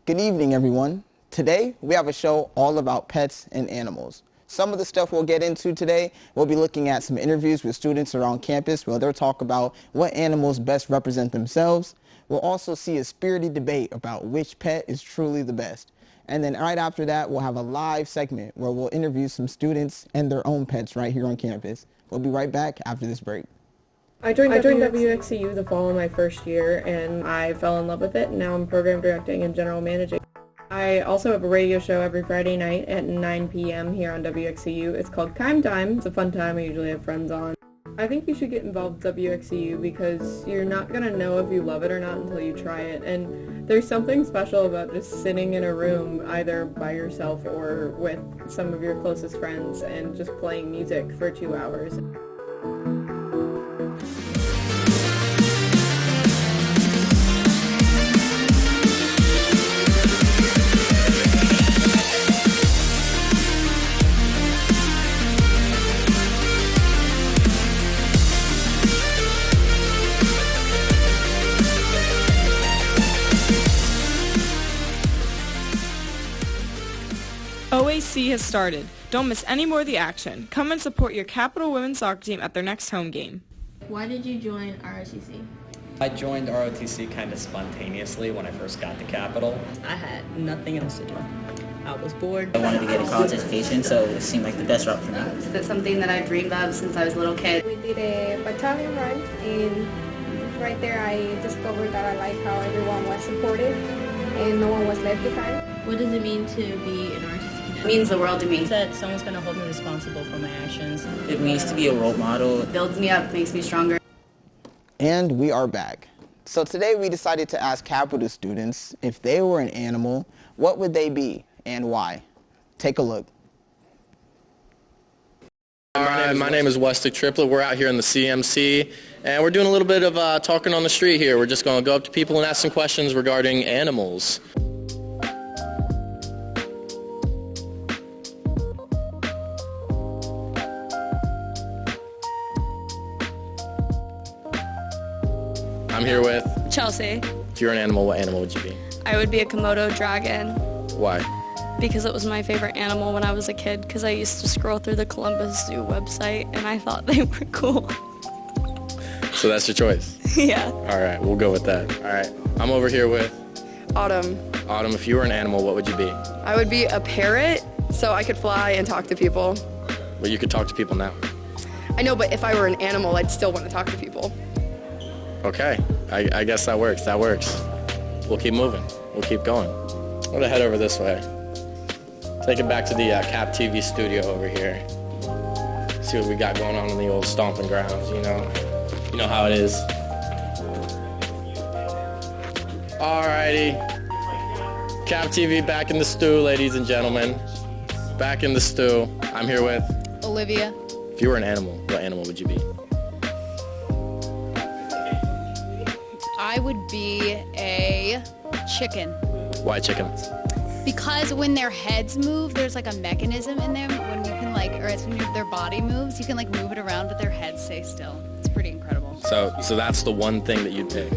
Good evening, everyone. Today, we have a show all about pets and animals. Some of the stuff we'll get into today, we'll be looking at some interviews with students around campus where they'll talk about what animals best represent themselves. We'll also see a spirited debate about which pet is truly the best. And then right after that, we'll have a live segment where we'll interview some students and their own pets right here on campus. We'll be right back after this break. I joined WXCU the fall of my first year, and I fell in love with it, and now I'm program directing and general managing. I also have a radio show every Friday night at 9 p.m. here on WXCU. It's called Kime Time. It's a fun time. I usually have friends on. I think you should get involved with WXCU because you're not going to know if you love it or not until you try it. And there's something special about just sitting in a room either by yourself or with some of your closest friends and just playing music for 2 hours. OAC has started. Don't miss any more of the action. Come and support your Capital Women's Soccer team at their next home game. Why did you join ROTC? I joined ROTC kind of spontaneously when I first got to Capital. I had nothing else to do. I was bored. I wanted to get a college education, so it seemed like the best route for me. That's something that I dreamed of since I was a little kid. We did a battalion run, and right there I discovered that I like how everyone was supported and no one was left behind. What does it mean to be an ROTC? It means the world to me. That someone's going to hold me responsible for my actions. It means to be a role model. It builds me up, makes me stronger. And we are back. So today we decided to ask Capital students if they were an animal, what would they be and why? Take a look. My name is Westic Triplett. We're out here in the CMC, and we're doing a little bit of talking on the street here. We're just going to go up to people and ask some questions regarding animals. I'm here with Chelsea. If you're an animal, what animal would you be? I would be a Komodo dragon. Why? Because it was my favorite animal when I was a kid, because I used to scroll through the Columbus Zoo website and I thought they were cool. So that's your choice? Yeah. All right, we'll go with that. All right, I'm over here with Autumn. Autumn. If you were an animal, what would you be? I would be a parrot, so I could fly and talk to people. Well, you could talk to people now. I know, but if I were an animal, I'd still want to talk to people. Okay, I guess that works. That works. We'll keep moving. We'll keep going. I'm gonna head over this way. Take it back to the CapTV studio over here. See what we got going on in the old stomping grounds, you know how it is. Alrighty. CapTV back in the stew, ladies and gentlemen. Back in the stew. I'm here with Olivia. If you were an animal, what animal would you be? I would be a chicken. Why chickens? Because when their heads move, there's like a mechanism in them when you can or it's when their body moves, you can move it around, but their heads stay still. It's pretty incredible. So that's the one thing that you'd pick?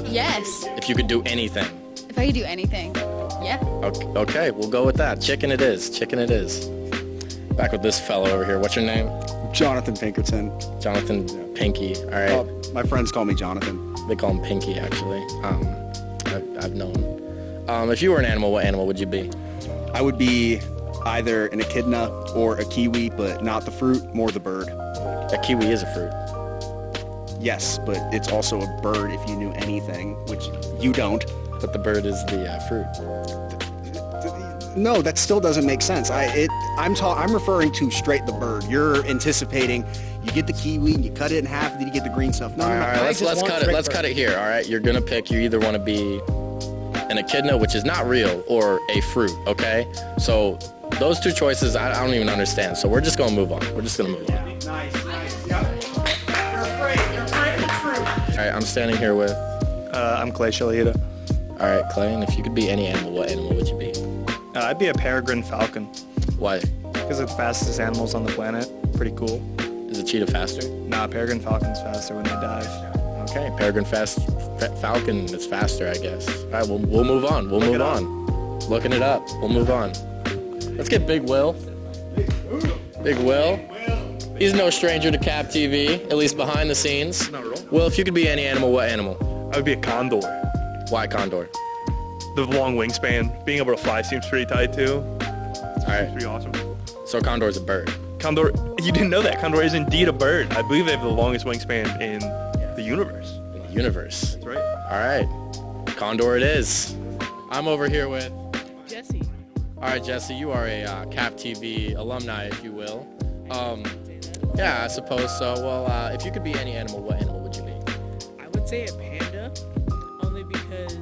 Yes. If you could do anything? If I could do anything, yeah. Okay, we'll go with that. Chicken it is. Chicken it is. Back with this fellow over here. What's your name? Jonathan Pinkerton. Jonathan Pinky. All right. My friends call me Jonathan. They call him Pinky, actually. I've known. If you were an animal, what animal would you be? I would be either an echidna or a kiwi, but not the fruit, more the bird. A kiwi is a fruit. Yes, but it's also a bird if you knew anything, which you don't. But the bird is the fruit. No, that still doesn't make sense. I'm referring to straight the bird. You're anticipating you get the kiwi and you cut it in half, and then you get the green stuff. No, all right, let's cut it. Let's cut it here. All right, you're gonna pick. You either want to be an echidna, which is not real, or a fruit. Okay, so those two choices, I don't even understand. So we're just gonna move on. We're just gonna move on. Nice. Yep. You're afraid of the truth. All right, I'm standing here with. I'm Clay Shalita. All right, Clay, and if you could be any animal, what animal would you be? I'd be a peregrine falcon. Why? Because it's the fastest animals on the planet. Pretty cool. Is a cheetah faster? Nah, peregrine falcon's faster when they dive. Okay, peregrine falcon is faster, I guess. All right, we'll move on. We'll move on. Looking it up. We'll move on. Let's get Big Will. Big Will. He's no stranger to CapTV, at least behind the scenes. Will, if you could be any animal, what animal? I would be a condor. Why condor? The long wingspan, being able to fly seems pretty tight too. All right. Pretty awesome. So condor is a bird. Condor, you didn't know that. Condor is indeed a bird. I believe they have the longest wingspan in the universe. In the universe. That's right. All right. Condor it is. I'm over here with Jesse. All right, Jesse, you are a CapTV alumni, if you will. Yeah, I suppose so. Well, if you could be any animal, what animal would you be? I would say a panda, only because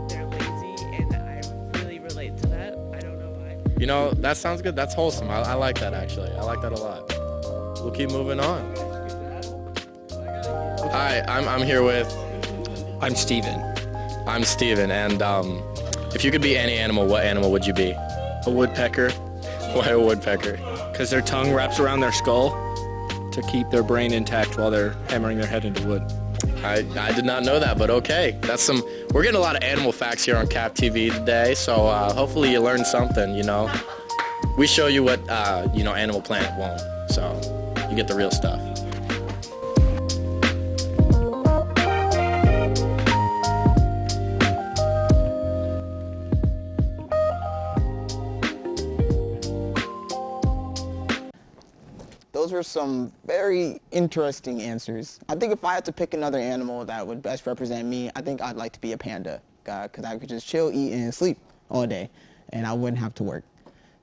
they're lazy, and I really relate to that. I don't know why. You know, that sounds good. That's wholesome. I like that, actually. I like that a lot. We'll keep moving on. Hi, I'm here with... I'm Steven. I'm Steven, and if you could be any animal, what animal would you be? A woodpecker. Why a woodpecker? Because their tongue wraps around their skull to keep their brain intact while they're hammering their head into wood. I did not know that, but okay. We're getting a lot of animal facts here on CapTV today, so hopefully you learned something, you know. We show you what, Animal Planet won't, so you get the real stuff. Those were some very interesting answers. I think if I had to pick another animal that would best represent me, I think I'd like to be a panda, because I could just chill, eat, and sleep all day, and I wouldn't have to work.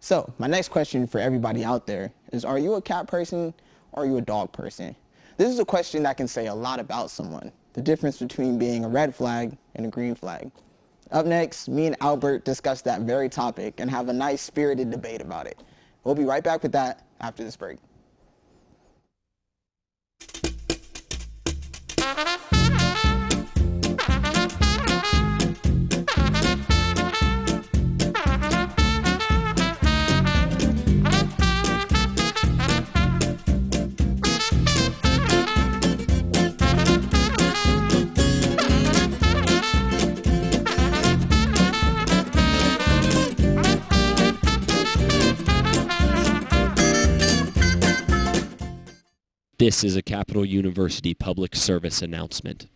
So my next question for everybody out there is, are you a cat person or are you a dog person? This is a question that can say a lot about someone, the difference between being a red flag and a green flag. Up next, me and Albert discuss that very topic and have a nice spirited debate about it. We'll be right back with that after this break. This is a Capital University public service announcement.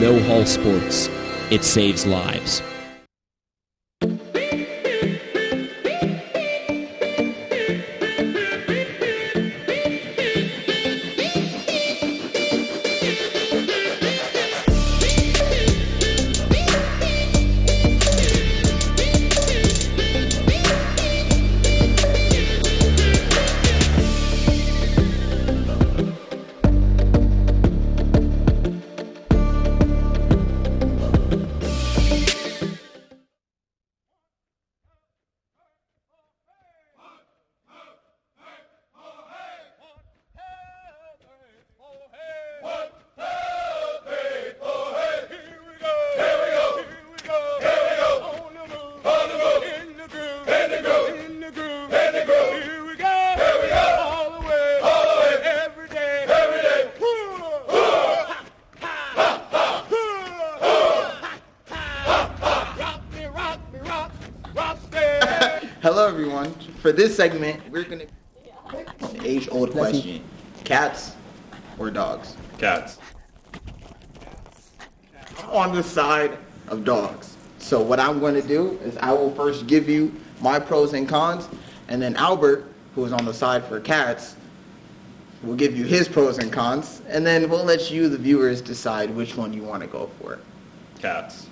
No Hall Sports. It saves lives. Hello everyone. For this segment, we're going to the age-old question. Cats or dogs? Cats. I'm on the side of dogs. So what I'm going to do is I will first give you my pros and cons, and then Albert, who is on the side for cats, will give you his pros and cons, and then we'll let you, the viewers, decide which one you want to go for. Cats.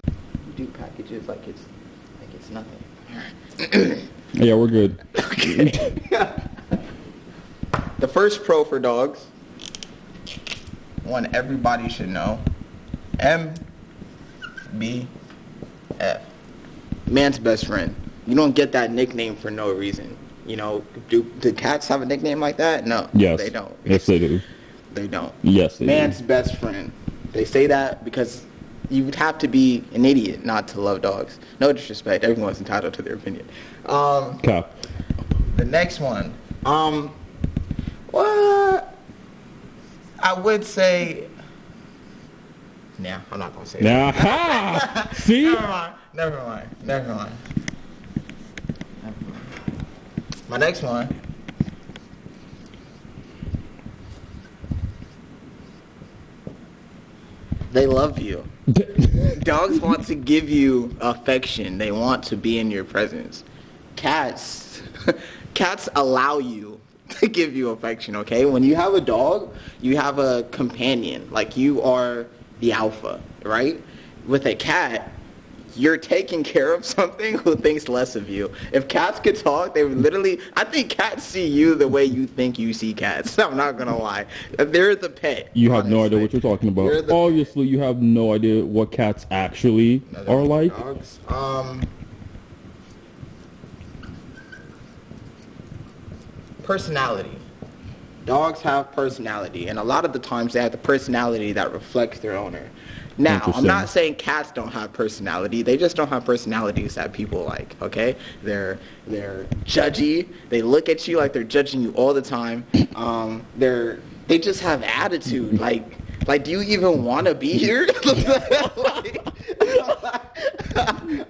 You do packages like it's nothing. Yeah, we're good. Okay. The first pro for dogs, one everybody should know, MBF, man's best friend. You don't get that nickname for no reason. You know, do cats have a nickname like that? No, Yes. they don't. Yes, they do. They don't. Yes, they Man's do. best friend. They say that because you would have to be an idiot not to love dogs. No disrespect. Everyone's entitled to their opinion. Cap. The next one. What? I would say... Nah, I'm not going to say that. See? Never mind. My next one. They love you. Dogs want to give you affection. They want to be in your presence. Cats allow you to give you affection, okay? When you have a dog, you have a companion. Like, you are the alpha, right? With a cat, you're taking care of something who thinks less of you. If cats could talk, they would literally... I think cats see you the way you think you see cats. I'm not going to lie. They're the pet. You have no idea what you're talking about. Obviously, you have no idea what cats actually are like. Dogs. Personality. Dogs have personality, and a lot of the times they have the personality that reflects their owner. Now, I'm not saying cats don't have personality. They just don't have personalities that people like, okay? They're judgy. They look at you like they're judging you all the time. They just have attitude. Like, do you even want to be here?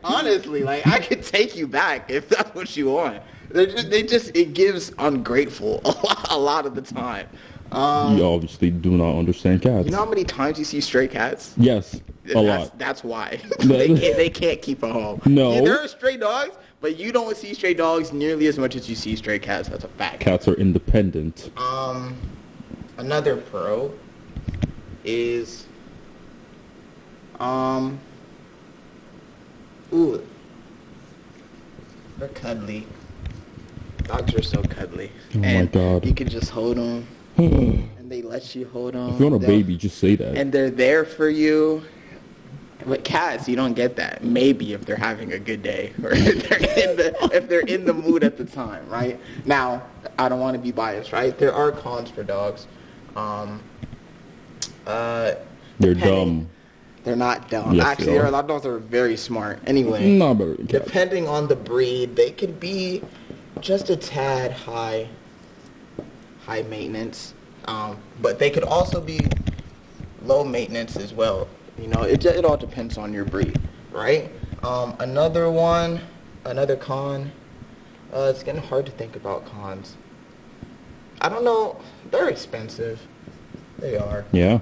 Honestly, like, I could take you back if that's what you want. It gives ungrateful a lot of the time. You obviously do not understand cats. You know how many times you see stray cats? Yes, a lot. That's why. they can't keep a home. No. Yeah, there are stray dogs, but you don't see stray dogs nearly as much as you see stray cats. That's a fact. Cats are independent. Another pro is they're cuddly. Dogs are so cuddly. Oh my God. You can just hold them. And they let you hold them. If you want a baby, just say that. And they're there for you. With cats, you don't get that. Maybe if they're having a good day, or if they're in the mood at the time, right? Now, I don't want to be biased, right? There are cons for dogs. They're dumb. They're not dumb. Yes, Actually, there are a lot of dogs that are very smart. Anyway, not better than cats. Depending on the breed, they could be just a tad high maintenance, but they could also be low maintenance as well. You know, it all depends on your breed, right? Another con, it's getting hard to think about cons. I don't know, they're expensive. They are. Yeah.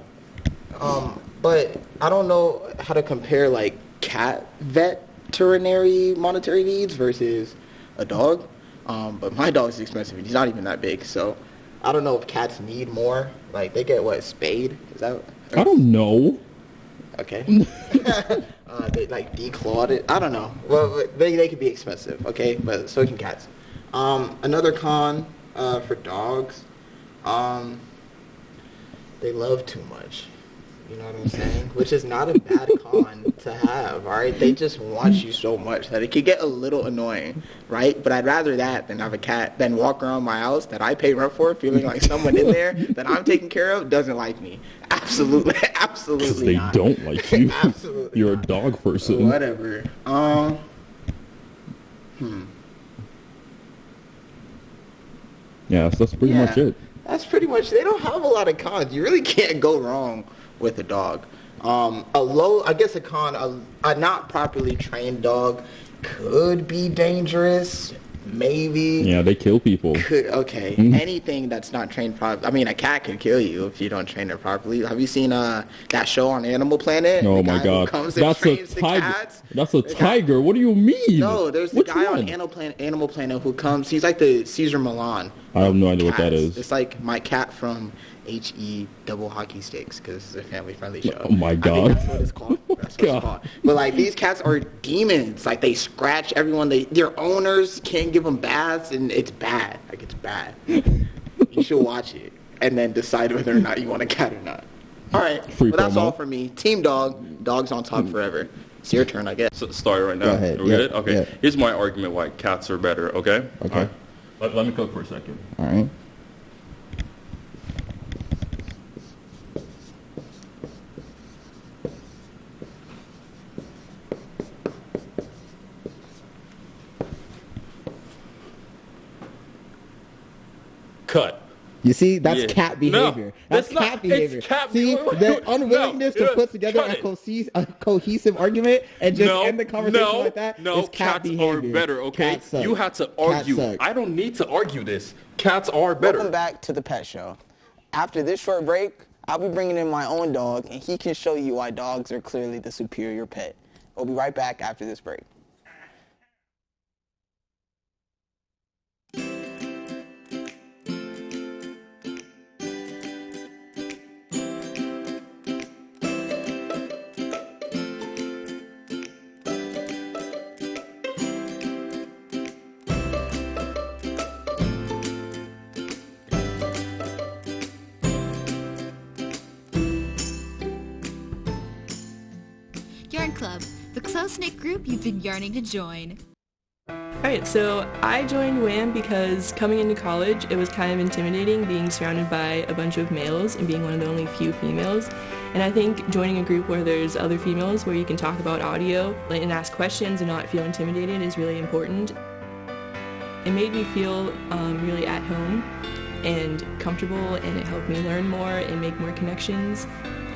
But I don't know how to compare like cat veterinary monetary needs versus a dog. But my dog's expensive and he's not even that big, so I don't know if cats need more. Like, they get what, spayed? Is that? I don't know. Okay. They like declawed it. I don't know. Well, they could be expensive, okay? But so can cats. Another con for dogs, they love too much. You know what I'm saying? Which is not a bad con to have, all right? They just want you so much that it could get a little annoying, right? But I'd rather that than have a cat than walk around my house that I pay rent for feeling like someone in there that I'm taking care of doesn't like me. Absolutely Because they not. don't like you. Absolutely You're not. a dog person. Whatever. Yeah, so that's pretty much it. That's pretty much. They don't have a lot of cons. You really can't go wrong with a dog. I guess a con, a not properly trained dog could be dangerous. Maybe. Yeah, they kill people. Okay. Anything that's not trained properly. I mean, a cat could kill you if you don't train it properly. Have you seen that show on Animal Planet? Oh my God. That's a tiger. That's a tiger. What do you mean? No, there's the guy on Animal Planet who comes. He's like the Caesar Milan. I have no idea what that is. It's like my cat from HE double hockey sticks because it's a family-friendly show. Oh my God. I think that's what it's called. That's what it's called. But like, these cats are demons. Like, they scratch everyone. Their owners can't give them baths, and it's bad. Like, it's bad. You should watch it and then decide whether or not you want a cat or not. All right. Well, that's all for me. Team dog. Dogs on top forever. It's your turn, I guess. So, start right now. Go ahead. Are we good? Okay. Yeah. Here's my argument why cats are better. Okay. Okay. All right. Let me cook for a second. All right. Cut. You see, that's Yeah. cat No, behavior. That's it's cat not. behavior. It's cat See, the unwillingness to put together a cohesive argument and just end the conversation like that No, is cat cats behavior. are better, okay? Cats suck. You had to Cats argue. suck. I don't need to argue this. Cats are better. Welcome back to the Pet Show. After this short break, I'll be bringing in my own dog, and he can show you why dogs are clearly the superior pet. We'll be right back after this break. Yarn Club, the close-knit group you've been yearning to join. Alright, so I joined WHAM because coming into college, it was kind of intimidating being surrounded by a bunch of males and being one of the only few females. And I think joining a group where there's other females where you can talk about audio and ask questions and not feel intimidated is really important. It made me feel really at home and comfortable, and it helped me learn more and make more connections.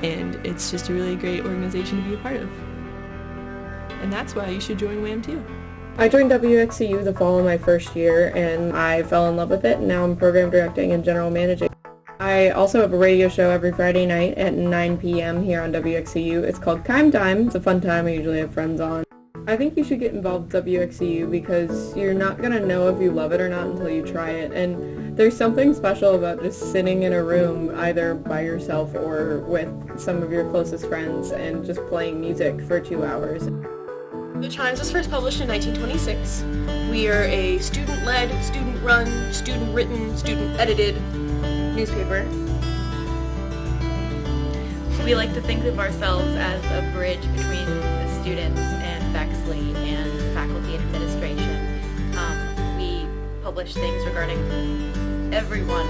And it's just a really great organization to be a part of. And that's why you should join WHAM too. I joined WXCU the fall of my first year, and I fell in love with it, and now I'm program directing and general managing. I also have a radio show every Friday night at 9 p.m. here on WXCU. It's called Kime Time. It's a fun time. I usually have friends on. I think you should get involved with WXCU because you're not going to know if you love it or not until you try it. And there's something special about just sitting in a room either by yourself or with some of your closest friends and just playing music for 2 hours. The Chimes was first published in 1926. We are a student-led, student-run, student-written, student-edited newspaper. We like to think of ourselves as a bridge between the students and Bexley and faculty and administration. We publish things regarding everyone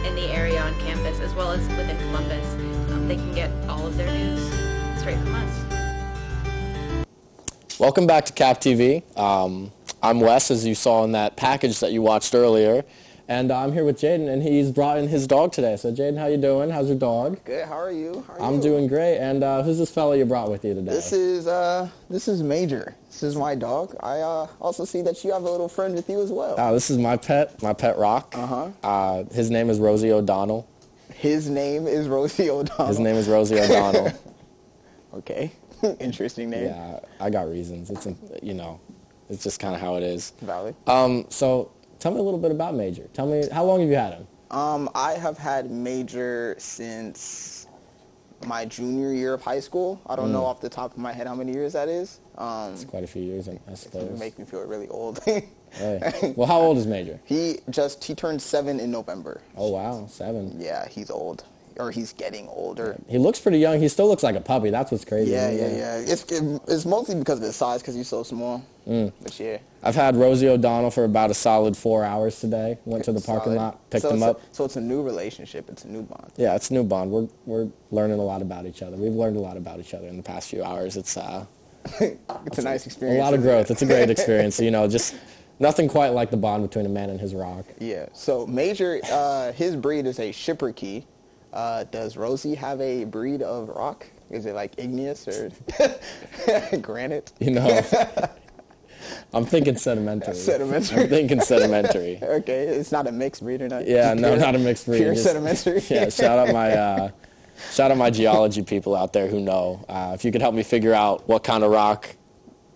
in the area on campus as well as within Columbus. They can get all of their news straight from us. Welcome back to CapTV. I'm Wes, as you saw in that package that you watched earlier, and I'm here with Jaden, and he's brought in his dog today. So Jaden, how you doing? How's your dog? Good. How are you? I'm doing great. And who's this fella you brought with you today? This is Major. This is my dog. I also see that you have a little friend with you as well. This is my pet Rock. His name is Rosie O'Donnell. His name is Rosie O'Donnell. His name is Rosie O'Donnell. Okay. Interesting name. Yeah, I got reasons. It's it's just kind of how it is. Valid. So tell me a little bit about Major. Tell me, how long have you had him? I have had Major since my junior year of high school. I don't know off the top of my head how many years that is. It's quite a few years, I suppose. It make me feel really old. Hey. Well, how old is Major? He turned 7 in November. Oh wow, 7. Yeah, he's old. Or he's getting older. He looks pretty young. He still looks like a puppy. That's what's crazy. Yeah. It's mostly because of his size, because he's so small. But yeah. I've had Rosie O'Donnell for about a solid 4 hours today. Went to the parking lot, picked him up. So it's a new relationship. It's a new bond. Yeah, it's a new bond. We're learning a lot about each other. We've learned a lot about each other in the past few hours. It's it's a nice experience. A lot of growth. It's a great experience. Just nothing quite like the bond between a man and his rock. Yeah. So Major, his breed is a Schipperke. Does Rosie have a breed of rock? Is it like igneous or granite? I'm thinking sedimentary. Sedimentary. I'm thinking sedimentary. Okay, it's not a mixed breed or not? Yeah, no, not a mixed breed. Pure sedimentary? Yeah, shout out my geology people out there who know. If you could help me figure out what kind of rock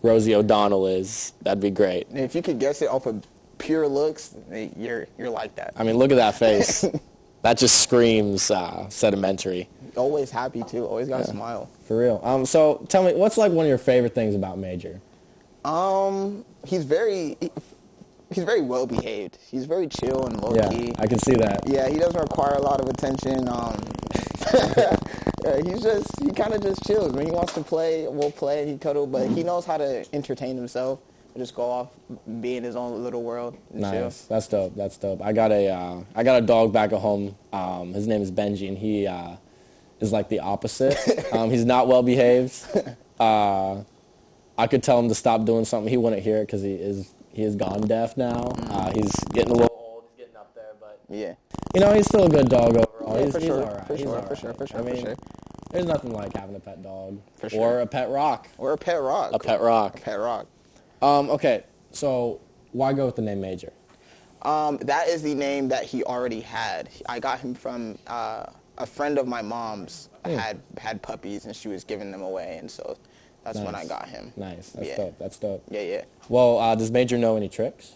Rosie O'Donnell is, that'd be great. And if you could guess it off of pure looks, you're like that. I mean, look at that face. That just screams sedimentary. Always happy, too. Always got a smile. For real. So tell me, what's like one of your favorite things about Major? He's very well behaved. He's very chill and low key. Yeah, I can see that. Yeah, he doesn't require a lot of attention. He kind of just chills. When he wants to play, we'll play. He cuddle, but he knows how to entertain himself. Just go off, be in his own little world. And nice. Chill. That's dope. I got a dog back at home. His name is Benji, and he is like the opposite. He's not well behaved. I could tell him to stop doing something. He wouldn't hear it because he is gone deaf now. He's getting a little old. He's getting up there, but yeah. You know, he's still a good dog overall. Yeah, he's, for he's sure, all right. for He's sure, all for right. sure, for sure, I mean, for sure. There's nothing like having a pet dog. For sure. Or a pet rock. Or a pet rock. A pet rock. A pet rock. Okay, so why go with the name Major? That is the name that he already had. I got him from a friend of my mom's had puppies, and she was giving them away, and so that's when I got him. Nice. That's Yeah. dope. That's dope. Yeah, yeah. Well, does Major know any tricks?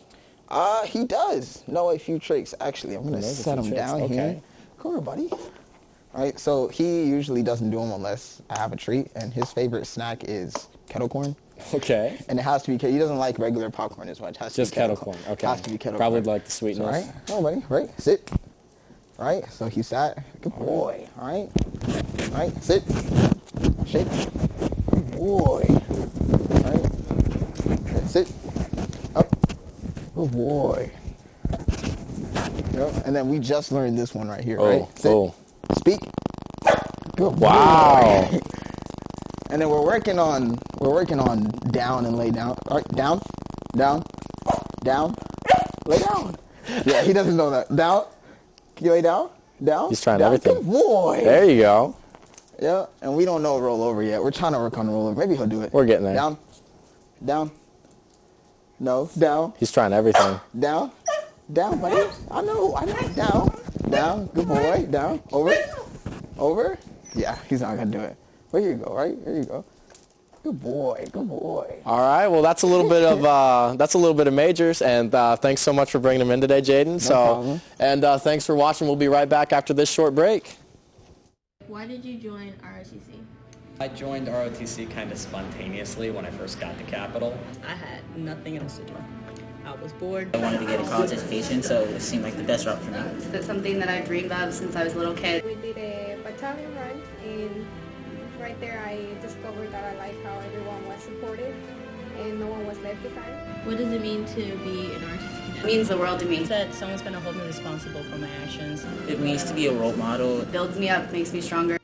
He does know a few tricks. Actually, I'm gonna set him down here. Come here, buddy. All right, so he usually doesn't do them unless I have a treat, and his favorite snack is kettle corn. Okay. And it has to be, he doesn't like regular popcorn as much. It has to Just be kettle corn. corn. Okay. It has to be kettle Probably corn. like the sweetness. All right, come on, buddy. Right, sit. All right, so he sat. Good boy. All right. All right, sit. Shake. Good boy. All right. Sit. Up. Good boy. Yep. And then we just learned this one right here, right? Sit. Speak. Good boy. Wow. And then we're working on down and lay down. All right, down, lay down. Yeah, he doesn't know that. Down. Can you lay down? Down. He's trying down. everything. Good boy. There you go. Yeah, and we don't know roll over yet. We're trying to work on roll over. Maybe he'll do it. We're getting there. Down. No, down. He's trying everything. Down, buddy. I know. Down. Good boy. Down. Over. Yeah, he's not gonna do it. There you go. Right. There you go. Good boy. All right. Well, that's a little bit of Majors, and thanks so much for bringing him in today, Jaden. problem. And thanks for watching. We'll be right back after this short break. Why did you join ROTC? I joined ROTC kind of spontaneously when I first got to Capitol. I had nothing else to do. I was bored. I wanted to get a college education, so it seemed like the best route for me. That's something that I dreamed of since I was a little kid. We did a battalion run, and right there I discovered that I like how everyone was supportive and no one was left behind. What does it mean to be an ROTC? It means the world to me. That someone's going to hold me responsible for my actions. It means to be a role model. It builds me up, makes me stronger.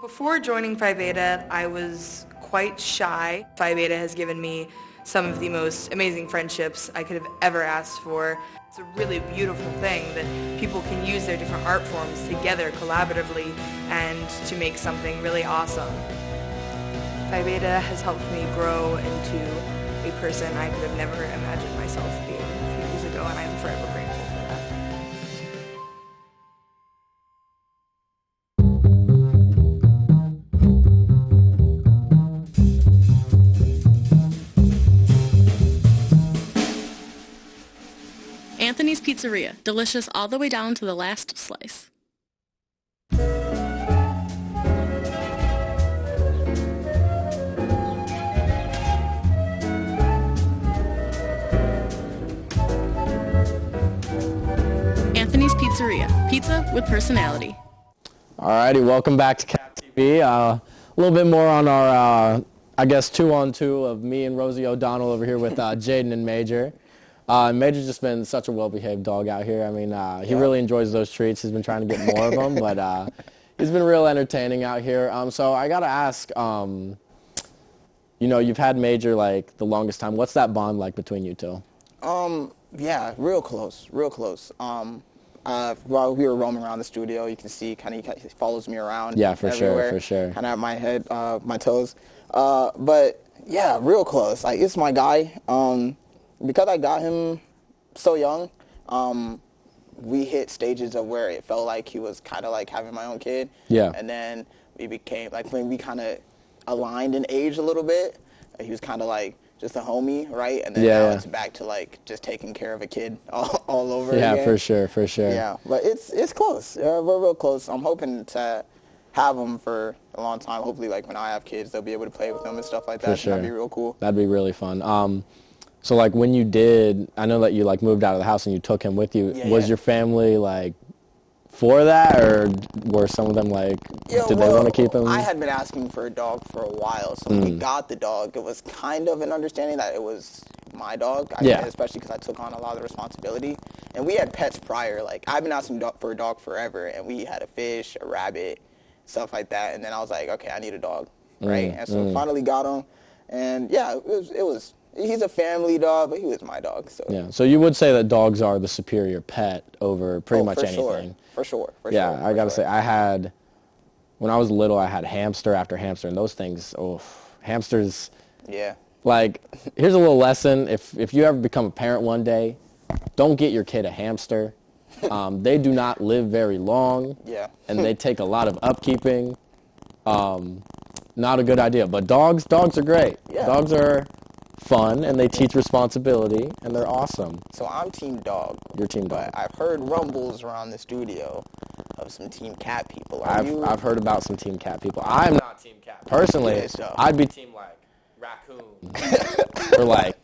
Before joining Phi Beta, I was quite shy. Phi Beta has given me some of the most amazing friendships I could have ever asked for. It's a really beautiful thing that people can use their different art forms together collaboratively and to make something really awesome. Phi Beta has helped me grow into a person I could have never imagined myself being a few years ago, and I'm forever grateful for that. Anthony's Pizzeria. Delicious all the way down to the last slice. Anthony's Pizzeria. Pizza with personality. Alrighty, welcome back to CapTV. A little bit more on our, I guess, 2-on-2 of me and Rosie O'Donnell over here with Jaden and Major. Major's just been such a well-behaved dog out here. I mean, he really enjoys those treats. He's been trying to get more of them, but he's been real entertaining out here. So I got to ask, you know, you've had Major like the longest time. What's that bond like between you two? Yeah, real close. While we were roaming around the studio, you can see he follows me around. Yeah, for everywhere, sure. Kind of at my head, my toes. But yeah, real close. Like, it's my guy. Because I got him so young, we hit stages of where it felt like he was kind of like having my own kid. Yeah. And then we became, like, when we kind of aligned in age a little bit, he was kind of like just a homie, right? And then now it's back to, like, just taking care of a kid all over again. Yeah, for sure. Yeah, but it's close. We're real close. I'm hoping to have them for a long time. Hopefully, like, when I have kids, they'll be able to play with them and stuff like that. For sure. That'd be real cool. That'd be really fun. So, like, when you did, I know that you, like, moved out of the house and you took him with you. Was your family, like, for that, or were some of them, like, did they want to keep him? I had been asking for a dog for a while, so when we got the dog, it was kind of an understanding that it was my dog, especially because I took on a lot of the responsibility. And we had pets prior. Like, I've been asking for a dog forever, and we had a fish, a rabbit, stuff like that. And then I was like, okay, I need a dog, right? And so finally got him. And yeah, it He's a family dog, but he was my dog. So Yeah. So you would say that dogs are the superior pet over pretty much anything. For sure. Yeah, I gotta say, when I was little, I had hamster after hamster, and those things, hamsters. Yeah. Like, here's a little lesson: if you ever become a parent one day, don't get your kid a hamster. They do not live very long. Yeah. And they take a lot of upkeeping. Not a good idea. But dogs are great. Yeah. Dogs are fun, and they teach responsibility, and they're awesome. So I'm team dog. You're team dog. But I've heard rumbles around the studio of some team cat people. I've heard about some team cat people. I'm not team cat. Personally, I'd be team like raccoon. Or like,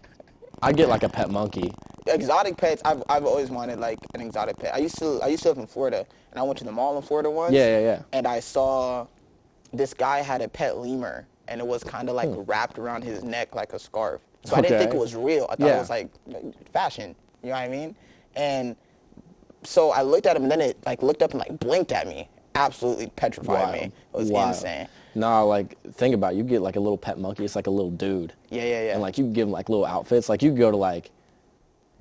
I'd get like a pet monkey. Exotic pets, I've always wanted like an exotic pet. I used to live in Florida, and I went to the mall in Florida once. Yeah. And I saw this guy had a pet lemur, and it was kind of like wrapped around his neck like a scarf. So I didn't think it was real. I thought it was like fashion. You know what I mean? And so I looked at him, and then it like looked up and like blinked at me. Absolutely petrified me. It was insane. Nah, like, think about it. You get like a little pet monkey. It's like a little dude. Yeah. And like, you can give him like little outfits. Like, you can go to like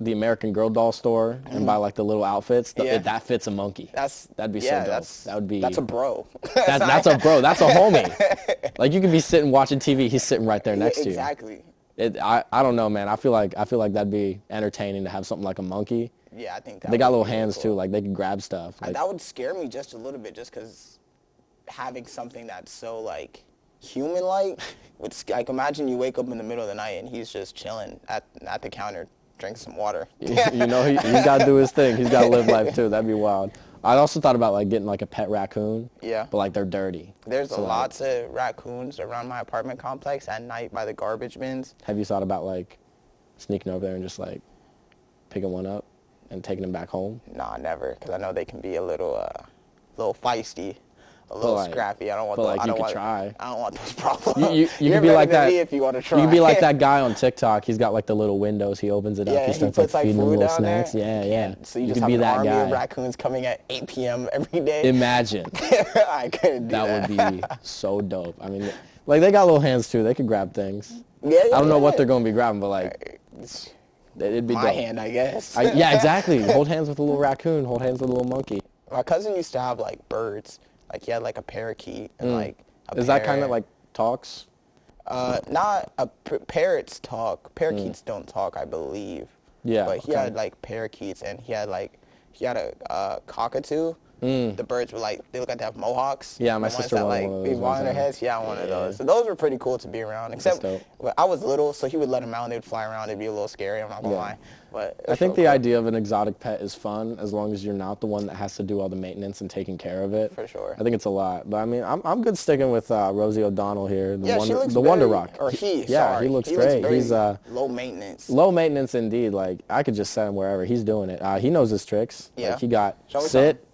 the American Girl doll store and buy like the little outfits. That fits a monkey. That'd be so dope. That's a bro. That's a bro. That's a homie. Like, you could be sitting watching TV. He's sitting right there next to you. Exactly. I don't know, man. I feel like that'd be entertaining to have something like a monkey. Yeah, I think that they got little hands too. Like, they can grab stuff. Like, that would scare me just a little bit, just because having something that's so like human-like. Like, imagine you wake up in the middle of the night and he's just chilling at the counter, drinking some water. You know, he's got to do his thing. He's got to live life too. That'd be wild. I also thought about like getting like a pet raccoon. Yeah. But like, they're dirty. There's lots of raccoons around my apartment complex at night by the garbage bins. Have you thought about like sneaking over there and just like picking one up and taking them back home? Nah, never, because I know they can be a little feisty, a little scrappy. I don't want. I don't want those problems. You can be like that. If you want to try. You can be like that guy on TikTok. He's got like the little windows. He opens it up. Yeah, he starts puts, like feeding them little snacks. There. Yeah. So you just have be an that army guy. of raccoons coming at 8 p.m. every day. Imagine. I couldn't do that. That would be so dope. I mean, like, they got little hands too. They could grab things. Yeah. I don't know what they're going to be grabbing, but like, it'd be my dope. hand, I guess. Yeah, exactly. Hold hands with a little raccoon. Hold hands with a little monkey. My cousin used to have like birds. Like, he had like a parakeet and like a Is that kind of like talks? Parrots talk. Parakeets don't talk, I believe. Yeah. But he had like parakeets, and he had a cockatoo. The birds were like, they look like they have mohawks. Yeah, my sister wanted one of those. On their heads. Yeah, one of those. So those were pretty cool to be around. Except I was little, so he would let them out and they would fly around. It'd be a little scary, I'm not gonna lie. But I think the idea of an exotic pet is fun as long as you're not the one that has to do all the maintenance and taking care of it. For sure. I think it's a lot. But I mean, I'm good sticking with Rosie O'Donnell here. She Wonder Rock. Or he. Yeah, he looks great. He's low maintenance. Low maintenance indeed. Like, I could just set him wherever. He's doing it. He knows his tricks. Yeah. Like, he got sit,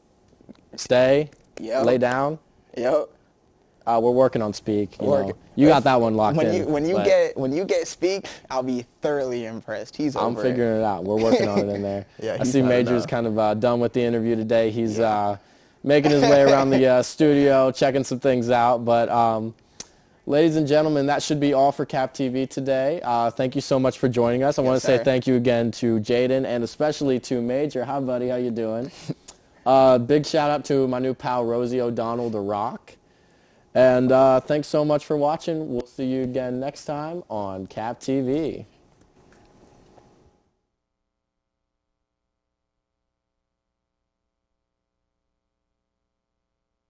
stay, Yep. lay down. Yep. We're working on speak. You got that one locked in. When you get speak, I'll be thoroughly impressed. I'm figuring it out. We're working on it in there. Yeah, I see Major's kind of done with the interview today. He's making his way around the studio, checking some things out. But ladies and gentlemen, that should be all for CapTV today. Thank you so much for joining us. I want to say thank you again to Jaden and especially to Major. Hi, buddy. How you doing? Big shout out to my new pal Rosie O'Donnell, The Rock. And thanks so much for watching. We'll see you again next time on CapTV.